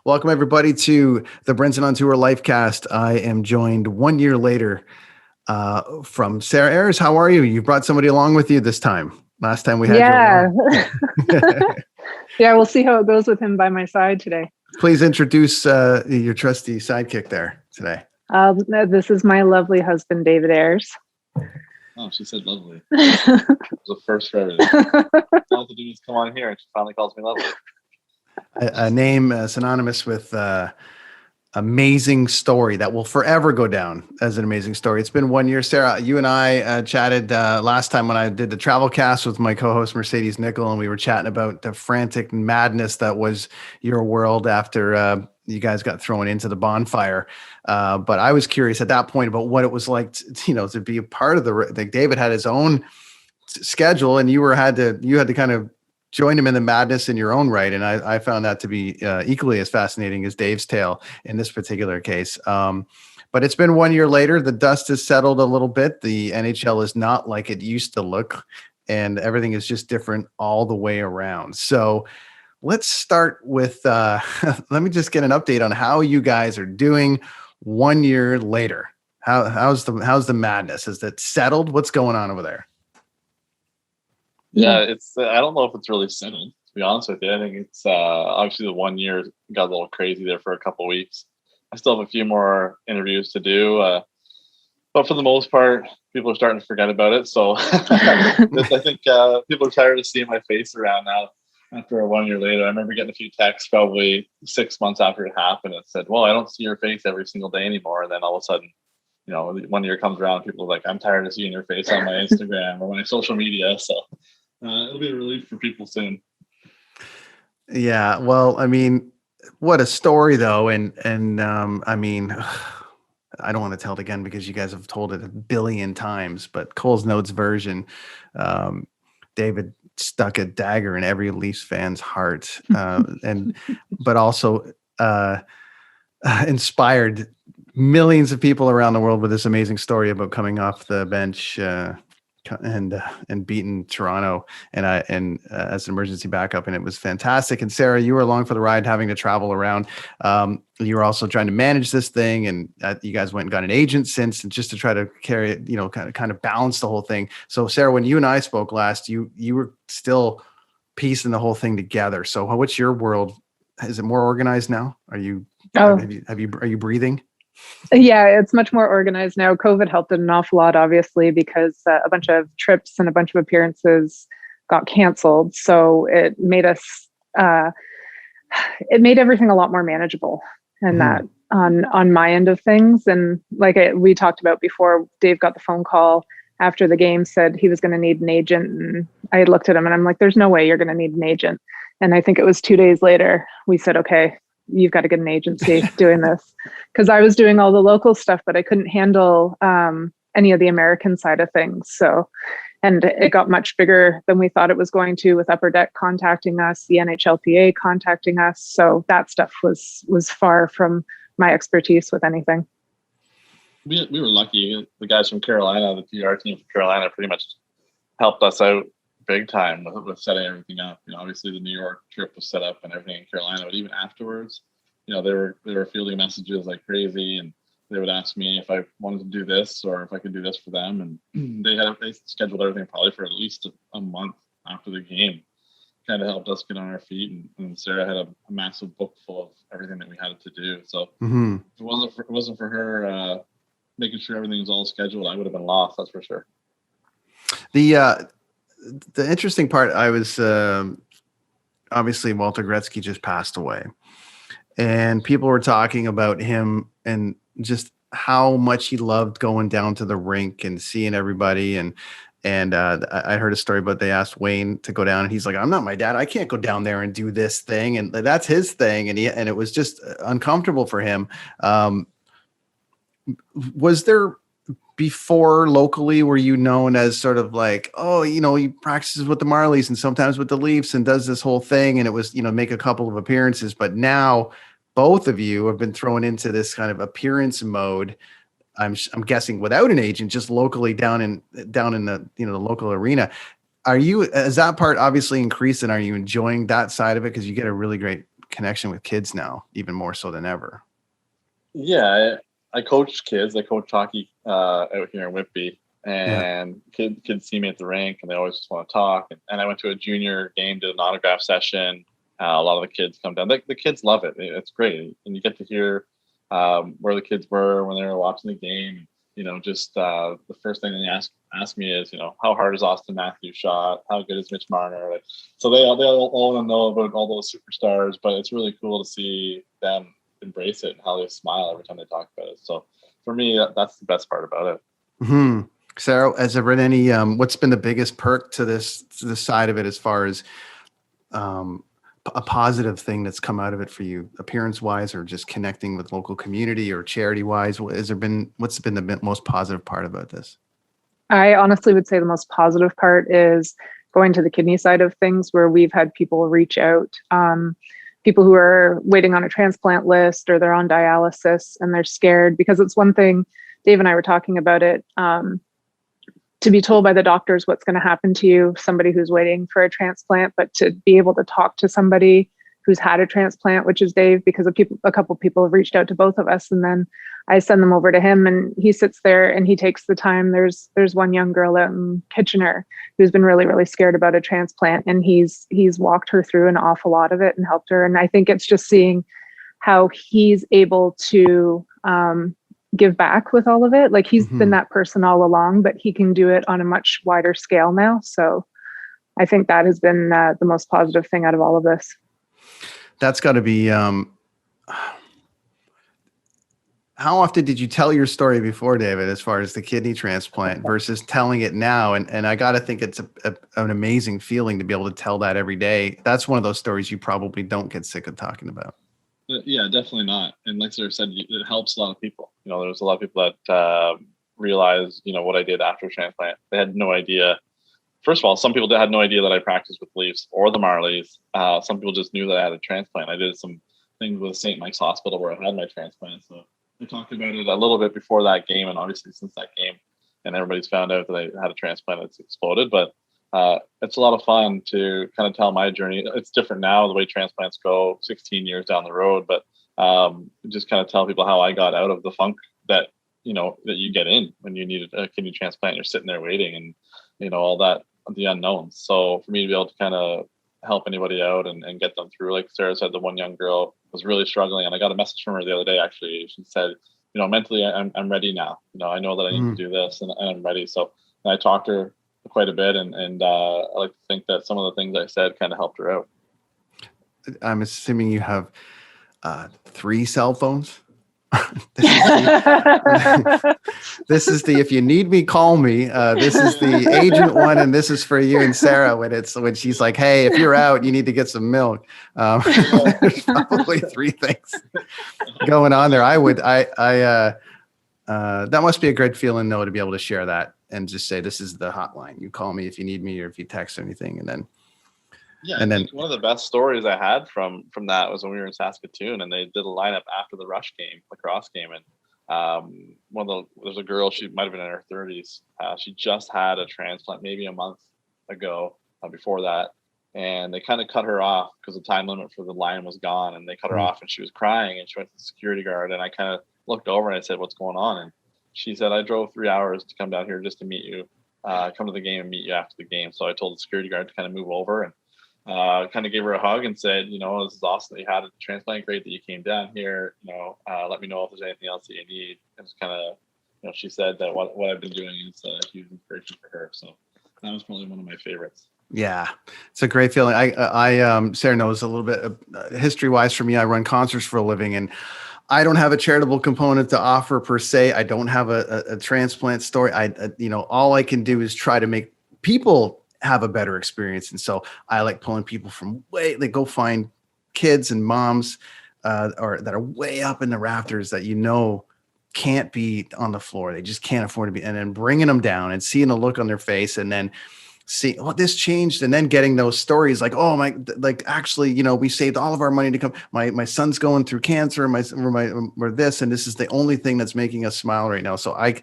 Welcome everybody to the Brenton On Tour Lifecast. I am joined 1 year later from Sarah Ayres. How are you? You brought somebody along with you this time. Last time we had you along. Yeah, we'll see how it goes with him by my side today. Please introduce your trusty sidekick there today. This is my lovely husband, David Ayres. Oh, she said lovely. It was a first for everything. All to do is come on here and she finally calls me lovely. A name synonymous with amazing story that will forever go down as an amazing story. It's been 1 year. Sarah, you and I chatted last time when I did the travel cast with my co-host Mercedes Nickel, and we were chatting about the frantic madness that was your world after you guys got thrown into the bonfire. But I was curious at that point about what it was like to be a part of like David had his own schedule and you had to kind of join him in the madness in your own right. And I found that to be equally as fascinating as Dave's tale in this particular case. But it's been 1 year later. The dust has settled a little bit. The NHL is not like it used to look, and everything is just different all the way around. So let's start with, let me just get an update on how you guys are doing 1 year later. How's the madness? Is that settled? What's going on over there? Yeah, it's. I don't know if it's really settled, to be honest with you. I think it's obviously the 1 year got a little crazy there for a couple of weeks. I still have a few more interviews to do, but for the most part, people are starting to forget about it. So I think people are tired of seeing my face around now. After 1 year later, I remember getting a few texts probably 6 months after it happened. It said, "Well, I don't see your face every single day anymore." And then all of a sudden, 1 year comes around, people are like, "I'm tired of seeing your face on my Instagram or my social media." So it'll be a relief for people soon. Yeah, well, I mean, what a story though, and I mean, I don't want to tell it again because you guys have told it a billion times. But Cole's Notes version, David stuck a dagger in every Leafs fan's heart, but also inspired millions of people around the world with this amazing story about coming off the bench and beating Toronto and as an emergency backup, and it was fantastic. And Sarah, you were along for the ride, having to travel around. You were also trying to manage this thing, and you guys went and got an agent since, and just to try to carry it, kind of balance the whole thing. So Sarah, when you and I spoke last, you were still piecing the whole thing together. So what's your world? Is it more organized now? Are you breathing? Yeah, it's much more organized now. COVID helped it an awful lot, obviously, because a bunch of trips and a bunch of appearances got canceled. So it made everything a lot more manageable, and that on my end of things. And like we talked about before, Dave got the phone call after the game, said he was going to need an agent. And I looked at him and I'm like, there's no way you're going to need an agent. And I think it was 2 days later, we said, okay, you've got to get an agency doing this, because I was doing all the local stuff, but I couldn't handle any of the American side of things. So, and it got much bigger than we thought it was going to, with Upper Deck contacting us, the NHLPA contacting us. So that stuff was far from my expertise with anything. We were lucky. The guys from Carolina, the PR team from Carolina, pretty much helped us out big time with setting everything up. Obviously the New York trip was set up and everything in Carolina, but even afterwards, they were fielding messages like crazy, and they would ask me if I wanted to do this or if I could do this for them. And they scheduled everything probably for at least a month after the game. Kind of helped us get on our feet, and Sarah had a massive book full of everything that we had to do. So if it wasn't for her making sure everything was all scheduled, I would have been lost. That's for sure. The interesting part, I was obviously Walter Gretzky just passed away, and people were talking about him and just how much he loved going down to the rink and seeing everybody. And I heard a story about they asked Wayne to go down, and he's like, "I'm not my dad. I can't go down there and do this thing." And that's his thing. And it was just uncomfortable for him. Was there, before locally, were you known as sort of like, oh, he practices with the Marlies and sometimes with the Leafs and does this whole thing, and it was, make a couple of appearances, but now both of you have been thrown into this kind of appearance mode. I'm guessing without an agent, just locally down in the the local arena. Is that part obviously increased, and are you enjoying that side of it because you get a really great connection with kids now, even more so than ever. Yeah, I coach kids. I coach hockey out here in Whitby, and kids see me at the rink, and they always just want to talk. And I went to a junior game, did an autograph session. A lot of the kids come down. The kids love it. It's great, and you get to hear where the kids were when they were watching the game. Just the first thing they ask me is, how hard is Austin Matthews shot? How good is Mitch Marner? So they all want to know about all those superstars, but it's really cool to see them embrace it and how they smile every time they talk about it. So for me, that's the best part about it. Mm-hmm. Sarah, has there been any, what's been the biggest perk to this side of it, as far as a positive thing that's come out of it for you, appearance wise, or just connecting with local community or charity wise? What's been the most positive part about this? I honestly would say the most positive part is going to the kidney side of things, where we've had people reach out, people who are waiting on a transplant list, or they're on dialysis and they're scared, because it's one thing, Dave and I were talking about it, to be told by the doctors what's going to happen to you, somebody who's waiting for a transplant, but to be able to talk to somebody who's had a transplant, which is Dave, because a couple of people have reached out to both of us, and then I send them over to him, and he sits there and he takes the time. There's one young girl out in Kitchener who's been really, really scared about a transplant, and he's walked her through an awful lot of it and helped her. And I think it's just seeing how he's able to give back with all of it. Like, he's been that person all along, but he can do it on a much wider scale now. So I think that has been the most positive thing out of all of this. That's got to be, how often did you tell your story before, David, as far as the kidney transplant versus telling it now? And I got to think it's an amazing feeling to be able to tell that every day. That's one of those stories you probably don't get sick of talking about. Yeah, definitely not. And like Sarah said, it helps a lot of people. There's a lot of people that realize, what I did after transplant. They had no idea. First of all, some people had no idea that I practiced with the Leafs or the Marlies. Some people just knew that I had a transplant. I did some things with St. Mike's Hospital where I had my transplant. So I talked about it a little bit before that game, and obviously since that game, and everybody's found out that I had a transplant, it's exploded. But it's a lot of fun to kind of tell my journey. It's different now, the way transplants go 16 years down the road, but just kind of tell people how I got out of the funk that you get in when you need a kidney transplant. You're sitting there waiting, and all that, the unknowns. So for me to be able to kind of help anybody out and get them through, like Sarah said, the one young girl was really struggling, and I got a message from her the other day. Actually, she said, mentally, I'm ready now. I know that I need to do this, and I'm ready. So I talked to her quite a bit, and I like to think that some of the things I said kind of helped her out. I'm assuming you have 3 cell phones. This is the if you need me, call me. This is the agent one, and this is for you and Sarah when she's like, hey, if you're out, you need to get some milk. There's probably 3 things going on there. That must be a great feeling, though, to be able to share that and just say, this is the hotline. You call me if you need me, or if you text or anything. And then one of the best stories I had from that was when we were in Saskatoon, and they did a lineup after the Rush game, lacrosse game, and there's a girl, she might have been in her 30s. She just had a transplant maybe a month ago, before that, and they kind of cut her off because the time limit for the line was gone, and they cut her off, and she was crying, and she went to the security guard, and I kind of looked over and I said, what's going on? And she said, I drove 3 hours to come down here just to meet you, come to the game and meet you after the game. So I told the security guard to kind of move over, and kind of gave her a hug and said, this is awesome that you had a transplant. Great that you came down here. Let me know if there's anything else that you need. It was kind of, she said that what I've been doing is a huge inspiration for her. So that was probably one of my favorites. Yeah, it's a great feeling. I Sarah knows a little bit history wise for me. I run concerts for a living, and I don't have a charitable component to offer per se. I don't have a transplant story. All I can do is try to make people have a better experience. And so I like pulling people from they go find kids and moms or that are way up in the rafters that can't be on the floor. They just can't afford to be, and then bringing them down and seeing the look on their face, and then see, oh, this changed, and then getting those stories like, oh my, like actually, you know, we saved all of our money to come. My son's going through cancer, or this, and this is the only thing that's making us smile right now. So I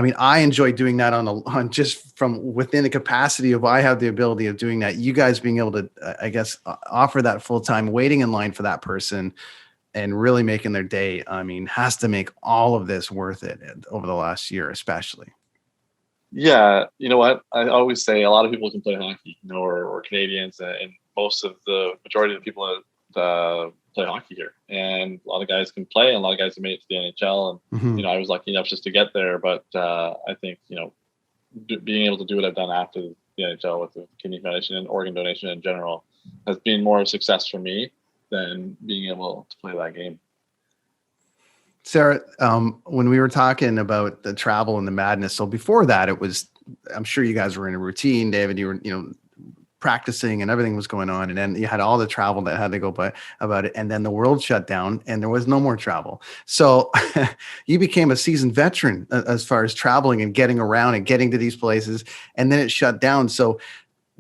mean, I enjoy doing that on just from within the capacity of I have the ability of doing that. You guys being able to, I guess, offer that full time, waiting in line for that person, and really making their day. I mean, has to make all of this worth it over the last year, especially. Yeah, you know what? I always say a lot of people can play hockey, you know, or Canadians, and most of the majority of the people that play hockey here, and a lot of guys can play, and a lot of guys have made it to the NHL, and you know, I was lucky enough just to get there, but I think, you know, being able to do what I've done after the NHL with the Kidney Foundation and organ donation in general has been more of a success for me than being able to play that game. Sarah, when we were talking about the travel and the madness, so before that, it was, I'm sure you guys were in a routine, David, you were, you know, practicing and everything was going on. And then you had all the travel that had to go by about it. And then the world shut down and there was no more travel. So you became a seasoned veteran as far as traveling and getting around and getting to these places. And then it shut down. So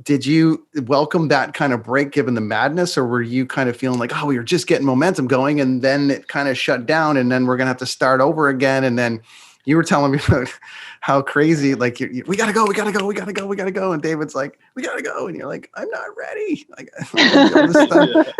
did you welcome that kind of break given the madness, or were you kind of feeling like, oh, we were just getting momentum going and then it kind of shut down and then we're going to have to start over again? And then you were telling me about how crazy, like, we got to go, we got to go, we got to go, we got to go. And David's like, we got to go. And you're like, I'm not ready. Like,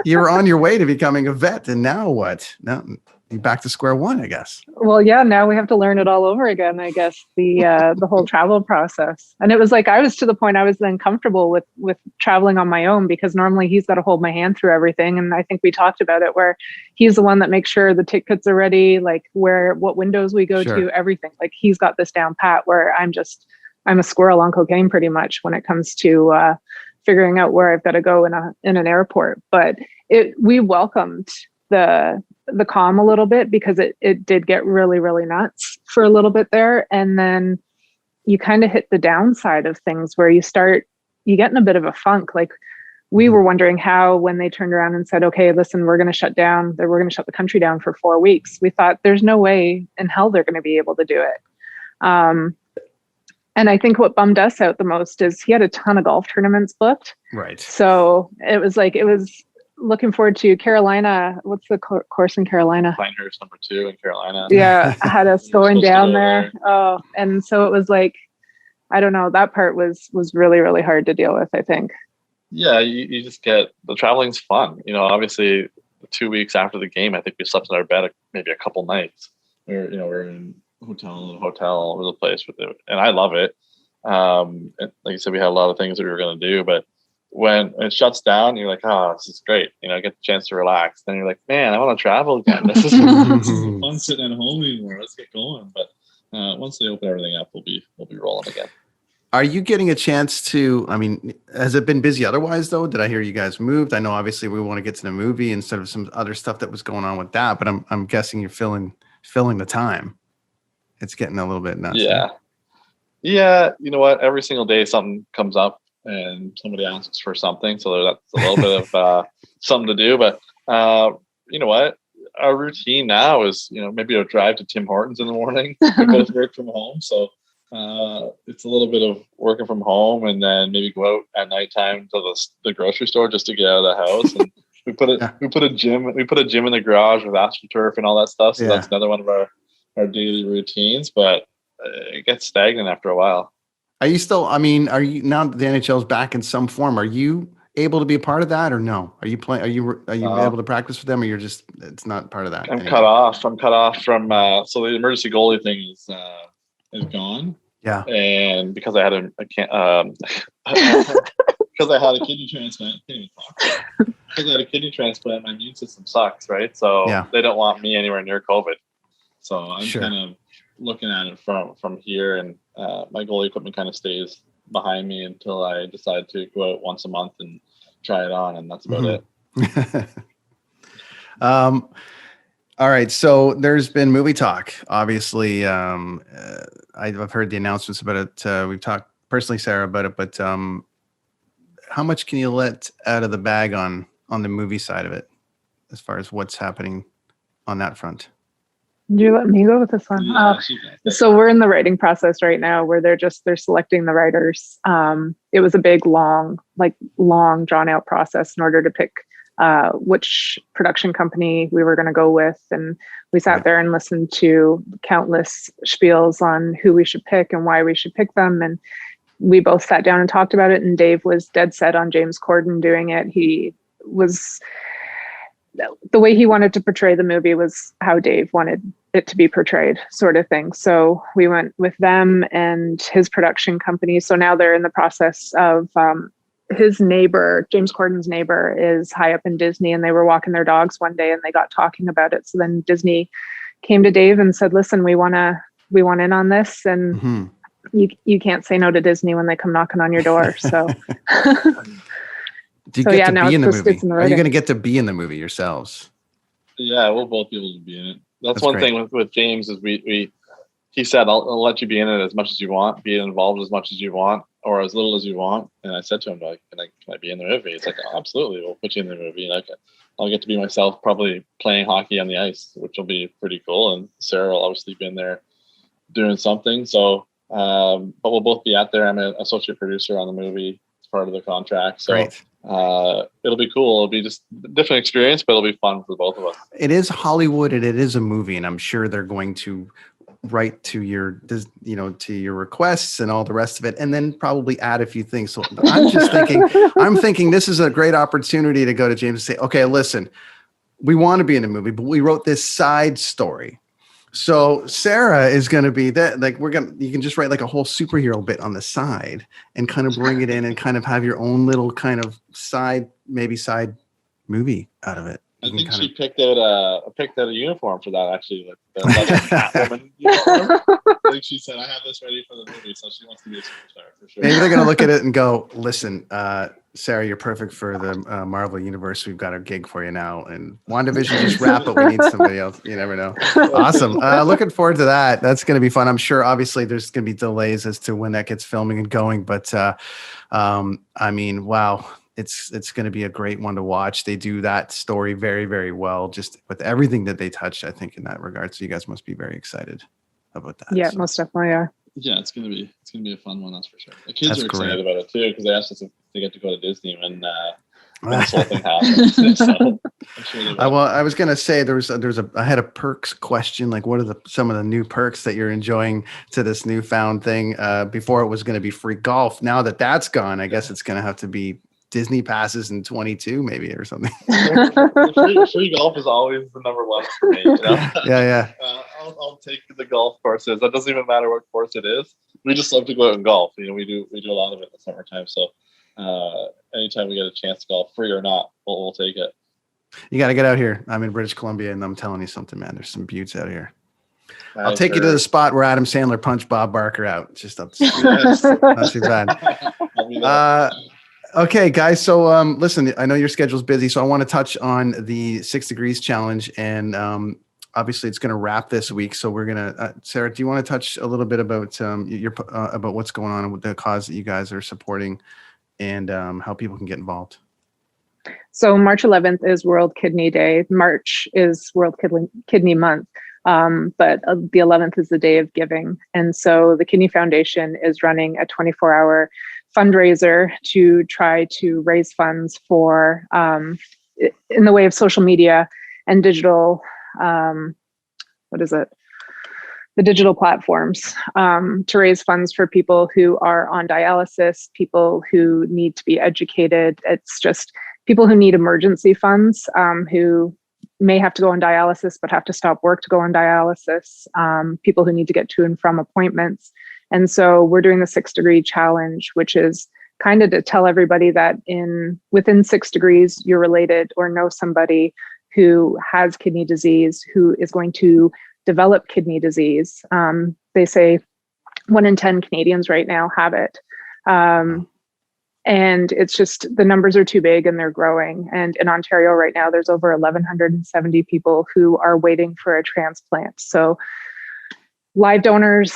you were on your way to becoming a vet. And now what? Now you're back to square one, I guess. Well, yeah, now we have to learn it all over again, I guess, the whole travel process. And it was like, I was to the point I was then comfortable with traveling on my own, because normally he's got to hold my hand through everything. And I think we talked about it, where he's the one that makes sure the tickets are ready, like what windows we go to, everything. Like he's got this down pat, where I'm a squirrel on cocaine pretty much when it comes to figuring out where I've got to go in an airport. But we welcomed the calm a little bit, because it did get really, really nuts for a little bit there. And then you kind of hit the downside of things, where you get in a bit of a funk. Like we were wondering how, when they turned around and said, okay, listen, we're going to shut the country down for 4 weeks. We thought there's no way in hell they're going to be able to do it. And I think what bummed us out the most is he had a ton of golf tournaments booked. Right. So it was looking forward to Carolina. What's the course in Carolina? Pinehurst #2 in Carolina. Yeah, I had us going down there. Oh, and so it was like, I don't know, that part was really, really hard to deal with, I think. Yeah, you just get, the traveling's fun. You know, obviously 2 weeks after the game, I think we slept in our bed maybe a couple nights. We're in hotel all over the place with it, and I love it. And like you said, we had a lot of things that we were going to do, but when it shuts down, you're like, oh, this is great. You know, I get the chance to relax. Then you're like, man, I want to travel again. This isn't fun sitting at home anymore. Let's get going. But once they open everything up, we'll be rolling again. Are you getting a chance to, I mean, has it been busy otherwise though? Did I hear you guys moved? I know obviously we want to get to the movie instead of some other stuff that was going on with that, but I'm guessing you're filling the time. It's getting a little bit nuts. Yeah. Yeah. You know what? Every single day something comes up and somebody asks for something. So that's a little bit of something to do. But you know what? Our routine now is, you know, maybe a drive to Tim Hortons in the morning. We both work from home. So it's a little bit of working from home, and then maybe go out at nighttime to the grocery store just to get out of the house. And we put a gym in the garage with AstroTurf and all that stuff. So that's another one of our daily routines, but it gets stagnant after a while. Are you now that the NHL is back in some form, are you able to be a part of that, or no? Are you able to practice with them, or it's not part of that? I'm cut off from so the emergency goalie thing is gone. Yeah. And because I had because I had a kidney transplant, my immune system sucks, right? So they don't want me anywhere near COVID. So I'm kind of looking at it from here, and my goalie equipment kind of stays behind me until I decide to go out once a month and try it on, and that's about it. All right. So there's been movie talk. Obviously, I've heard the announcements about it. We've talked personally, Sarah, about it, but how much can you let out of the bag on the movie side of it, as far as what's happening on that front? You let me go with this one. Yeah, So we're in the writing process right now where they're selecting the writers. It was a big, long drawn out process in order to pick which production company we were going to go with. And we sat there and listened to countless spiels on who we should pick and why we should pick them. And we both sat down and talked about it. And Dave was dead set on James Corden doing it. The way he wanted to portray the movie was how Dave wanted it to be portrayed, sort of thing. So we went with them and his production company. So now they're in the process of his neighbor, James Corden's neighbor, is high up in Disney, and they were walking their dogs one day and they got talking about it. So then Disney came to Dave and said, listen, we want in on this. And you can't say no to Disney when they come knocking on your door. So do you get to be in the movie? Are you going to get to be in the movie yourselves? Yeah, we'll both be able to be in it. That's one great thing with James is he said, I'll let you be in it as much as you want, be involved as much as you want, or as little as you want. And I said to him, like, can I be in the movie? It's like, oh, absolutely, we'll put you in the movie. Like, I'll get to be myself, probably playing hockey on the ice, which will be pretty cool. And Sarah will obviously be in there doing something. So, but we'll both be out there. I'm an associate producer on the movie. It's part of the contract. So it'll be cool. It'll be just a different experience, but it'll be fun for both of us. It is Hollywood and it is a movie, and I'm sure they're going to write to your, to your requests and all the rest of it, and then probably add a few things. So I'm thinking this is a great opportunity to go to James and say, okay, listen, we want to be in a movie, but we wrote this side story. So Sarah is going to be that, like, you can just write like a whole superhero bit on the side and kind of bring it in and kind of have your own little kind of side movie out of it. I think she picked out a uniform for that, actually, like the Catwoman uniform. I think she said, I have this ready for the movie, so she wants to be a superstar for sure. Maybe they're going to look at it and go, listen, Sarah, you're perfect for the Marvel universe. We've got a gig for you now. And WandaVision just wrap it. We need somebody else. You never know. Awesome. Looking forward to that. That's going to be fun. I'm sure, obviously, there's going to be delays as to when that gets filming and going. But, I mean, wow. It's going to be a great one to watch. They do that story very, very well, just with everything that they touch, I think, in that regard. So you guys must be very excited about that. Yeah, most definitely are. Yeah, it's gonna be a fun one, that's for sure. The kids are excited about it too, because they asked us if they get to go to Disney when this whole thing happens. So I'm sure well, I was gonna say I had a perks question, like what are some of the new perks that you're enjoying to this newfound thing? Before it was going to be free golf. Now that that's gone, I guess it's going to have to be Disney passes in 22 maybe or something. free golf is always the number one for me. You know? Yeah. I'll take the golf courses. That doesn't even matter what course it is. We just love to go out and golf. You know, we do a lot of it in the summertime. So anytime we get a chance to golf, free or not, we'll take it. You got to get out here. I'm in British Columbia, and I'm telling you something, man. There's some buttes out here. I'll take you to the spot where Adam Sandler punched Bob Barker out. It's just up the street. Not too bad. Okay, guys. So listen, I know your schedule's busy, so I want to touch on the 6 Degrees Challenge, and obviously it's going to wrap this week. So we're going to, Sarah, do you want to touch a little bit about about what's going on with the cause that you guys are supporting and how people can get involved? So March 11th is World Kidney Day. March is World Kidney Month. But the 11th is the day of giving. And so the Kidney Foundation is running a 24-hour fundraiser to try to raise funds for, in the way of social media and digital, the digital platforms, to raise funds for people who are on dialysis, people who need to be educated. It's just people who need emergency funds, who may have to go on dialysis, but have to stop work to go on dialysis, people who need to get to and from appointments. And so we're doing the 6 Degree Challenge, which is kind of to tell everybody that within 6 degrees, you're related or know somebody who has kidney disease, who is going to develop kidney disease. They say 1 in 10 Canadians right now have it. And it's just, the numbers are too big and they're growing. And in Ontario right now, there's over 1,170 people who are waiting for a transplant. So live donors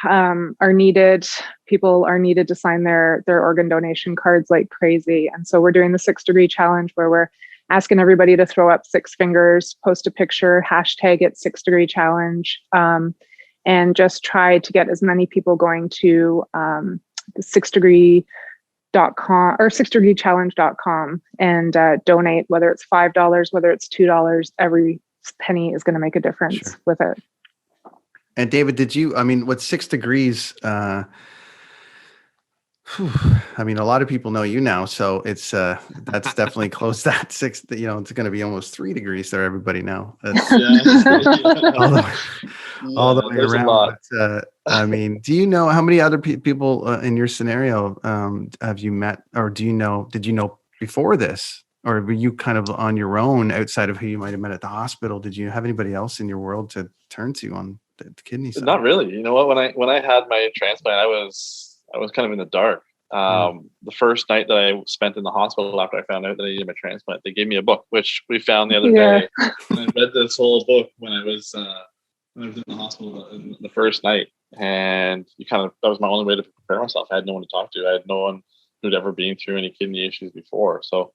are needed. People are needed to sign their organ donation cards like crazy. And so we're doing the 6 Degree Challenge, where we're asking everybody to throw up 6 fingers, post a picture, hashtag it 6 Degree Challenge, and just try to get as many people going to the 6degree.com or 6degreechallenge.com and donate, whether it's $5, whether it's $2, every penny is going to make a difference with it. And David, with 6 degrees, I mean, a lot of people know you now, so it's that's definitely close that 6. It's going to be almost 3 degrees there. Everybody now. That's all the way around. But, I mean, do you know how many other people in your scenario have you met, or did you know before this, or were you kind of on your own outside of who you might have met at the hospital? Did you have anybody else in your world to turn to on the kidney side? Not really. You know what? When I had my transplant, I was kind of in the dark. The first night that I spent in the hospital after I found out that I needed my transplant, they gave me a book, which we found the other day. And I read this whole book when I was in the hospital the first night, and that was my only way to prepare myself. I had no one to talk to. I had no one who'd ever been through any kidney issues before. So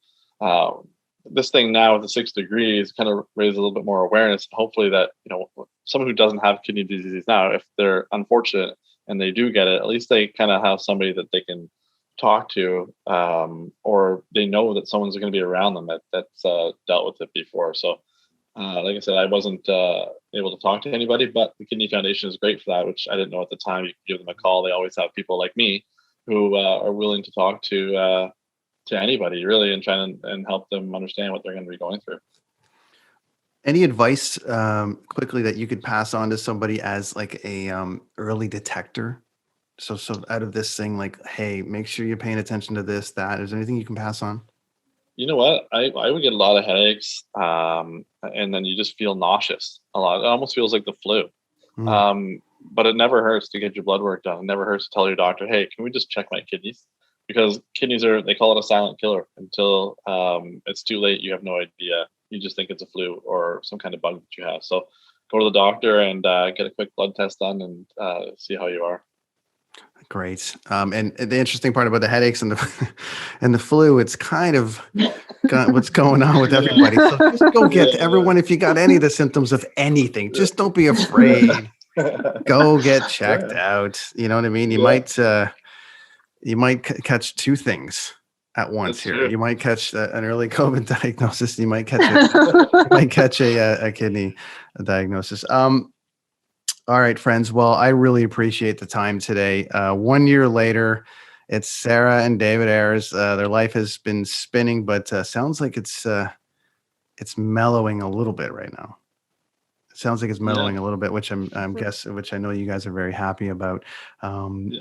this thing now with the 6 degrees kind of raised a little bit more awareness. Hopefully that, someone who doesn't have kidney disease now, if they're unfortunate and they do get it, at least they kind of have somebody that they can talk to, or they know that someone's going to be around them that's dealt with it before. So like I said, I wasn't able to talk to anybody, but the Kidney Foundation is great for that, which I didn't know at the time. You can give them a call. They always have people like me who are willing to talk to anybody really, and try and help them understand what they're going to be going through. Any advice quickly that you could pass on to somebody as like a early detector? So out of this thing, like, hey, make sure you're paying attention to this, that. Is there anything you can pass on? You know what? I would get a lot of headaches, and then you just feel nauseous a lot. It almost feels like the flu. But it never hurts to get your blood work done. It never hurts to tell your doctor, hey, can we just check my kidneys? Because kidneys they call it a silent killer until it's too late. You have no idea. You just think it's a flu or some kind of bug that you have. So go to the doctor and get a quick blood test done and see how you are. Great. And the interesting part about the headaches and the flu, it's kind of what's going on with everybody. So just go get everyone. If you got any of the symptoms of anything, just don't be afraid. Go get checked out. You know what I mean? You might catch 2 things at once here. True. You might catch an early COVID diagnosis. You might catch a kidney diagnosis. All right, friends. Well, I really appreciate the time today. 1 year later, it's Sarah and David Ayres. Their life has been spinning, but sounds like it's mellowing a little bit right now. It sounds like it's mellowing a little bit, which I'm guessing, which I know you guys are very happy about.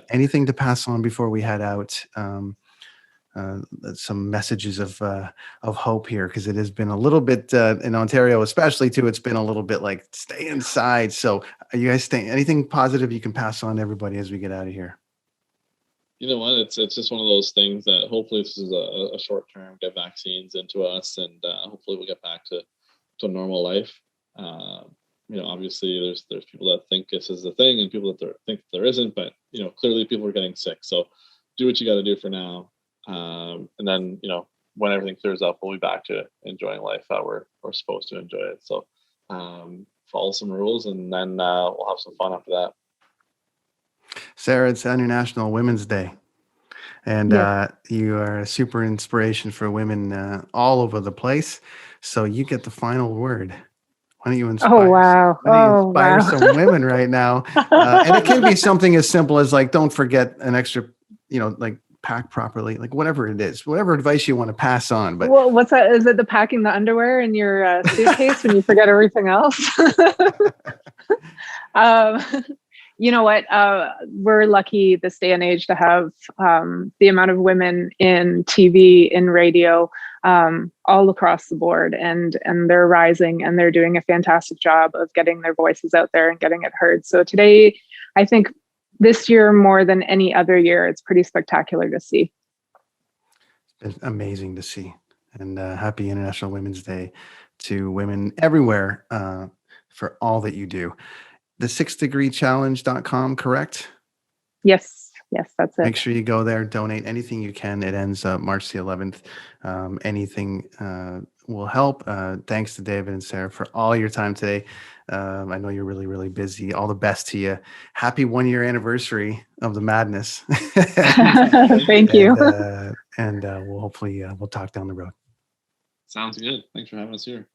Anything to pass on before we head out? Some messages of hope here, because it has been a little bit in Ontario, especially too. It's been a little bit like stay inside. So, are you guys staying? Anything positive you can pass on to everybody as we get out of here? You know what? It's just one of those things that hopefully this is a short term. Get vaccines into us, and hopefully we'll get back to normal life. Obviously there's people that think this is the thing, and people that think there isn't. But clearly people are getting sick. So, do what you got to do for now. And then, when everything clears up, we'll be back to enjoying life how we're supposed to enjoy it. So follow some rules, and then we'll have some fun after that. Sarah, it's International Women's Day, and you are a super inspiration for women all over the place. So you get the final word. Why don't you inspire, some women right now? And it can be something as simple as like, don't forget an extra, like, pack properly, like whatever it is, whatever advice you want to pass on. But what's that? Is it the packing the underwear in your suitcase when you forget everything else? You know what? We're lucky this day and age to have the amount of women in TV, in radio, all across the board, and they're rising, and they're doing a fantastic job of getting their voices out there and getting it heard. So today, I think this year, more than any other year, it's pretty spectacular to see. It's been amazing to see. And happy International Women's Day to women everywhere for all that you do. The 6degreechallenge.com, correct? Yes, that's it. Make sure you go there, donate anything you can. It ends March the 11th. Anything will help. Thanks to David and Sarah for all your time today. I know you're really, really busy. All the best to you. Happy 1 year anniversary of the madness. Thank you. And we'll hopefully we'll talk down the road. Sounds good. Thanks for having us here.